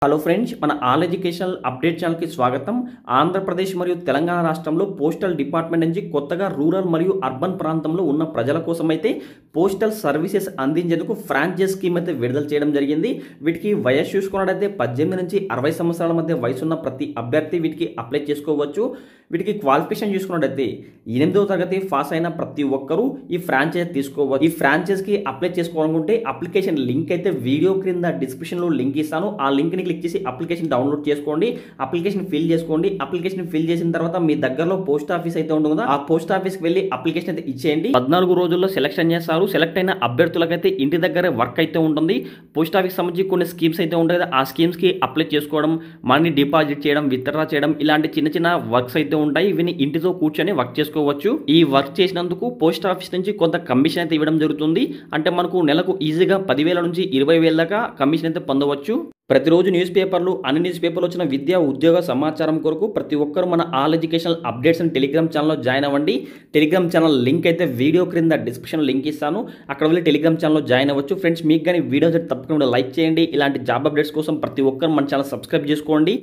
Hello friends, మన all educational update ఛానల్కి స్వాగతం. ఆంధ్రప్రదేశ్ మరియు తెలంగాణ రాష్ట్రంలో పోస్టల్ డిపార్ట్మెంట్ నుంచి కొత్తగా రూరల్ మరియు అర్బన్ ప్రాంతంలో ఉన్న ప్రజల కోసం అయితే పోస్టల్ సర్వీసెస్ అందించేందుకు ఫ్రాంచైజ్ స్కీమ్ అయితే విడుదల చేయడం జరిగింది. వీటికి వయసు చూసుకున్నట్టయితే 18 నుంచి 60 సంవత్సరాల మధ్య వయసున్న ప్రతి అభ్యర్థి వీటికి అప్లై చేసుకోవచ్చు. వీటికి క్వాలిఫికేషన్ చూసుకున్నట్టయితే 8వ తరగతి పాస్ అయిన ప్రతి ఒక్కరూ ఈ ఫ్రాంచైజ్ తీసుకోవచ్చు. ఈ ఫ్రాంచైజ్కి అప్లై చేసుకోవాలనుకుంటే అప్లికేషన్ లింక్ అయితే వీడియో క్రింద డిస్క్రిప్షన్లో లింక్ ఇస్తాను. ఆ లింక్ని క్లిక్ చేసి అప్లికేషన్ డౌన్లోడ్ చేసుకోండి. అప్లికేషన్ ఫిల్ చేసుకోండి. అప్లికేషన్ ఫిల్ చేసిన తర్వాత మీ దగ్గరలో పోస్ట్ ఆఫీస్ అయితే ఉంటుంది కదా, ఆ పోస్ట్ ఆఫీస్కి వెళ్ళి అప్లికేషన్ అయితే ఇచ్చేయండి. 14 రోజుల్లో సెలక్షన్ చేస్తారు. సెలెక్ట్ అయిన అభ్యర్థులకైతే ఇంటి దగ్గరే వర్క్ అయితే ఉంటుంది. పోస్ట్ ఆఫీస్ సంబంధించి కొన్ని స్కీమ్స్ అయితే ఉంటాయి కదా, ఆ స్కీమ్స్కి అప్లై చేసుకోవడం, మనీ డిపాజిట్ చేయడం, విత్డ్రా చేయడం, ఇలాంటి చిన్న చిన్న వర్క్స్ అయితే ఉంటాయి. ఇవి ఇంటితో కూర్చొని వర్క్ చేసుకోవచ్చు. ఈ వర్క్ చేసినందుకు పోస్ట్ ఆఫీస్ నుంచి కొంత కమిషన్ అయితే ఇవ్వడం జరుగుతుంది. అంటే మనకు నెలకు ఈజీగా 10,000 నుంచి 20,000 దాకా కమిషన్ అయితే పొందవచ్చు. ప్రతిరోజు న్యూస్ పేపర్లు, అన్ని న్యూస్ పేపర్లు వచ్చిన విద్యా ఉద్యోగ సమాచారం కొరకు ప్రతి ఒక్కరు మన ఆల్ ఎడ్యుకేషనల్ అప్డేట్స్ అని టెలిగ్రామ్ ఛానల్లో జాయిన్ అవ్వండి. టెలిగ్రామ్ ఛానల్ లింక్ అయితే వీడియో క్రింద డిస్క్రిప్షన్ లింక్ ఇస్తాను. అక్కడ వెళ్ళి టెలిగ్రామ్ ఛానల్లో జాయిన్ అవ్వచ్చు. ఫ్రెండ్స్, మీకు కానీ వీడియోస్ తప్పకుండా లైక్ చేయండి. ఇలాంటి జాబ్ అప్డేట్స్ కోసం ప్రతి ఒక్కరు మన ఛానల్ సబ్స్క్రైబ్ చేసుకోండి.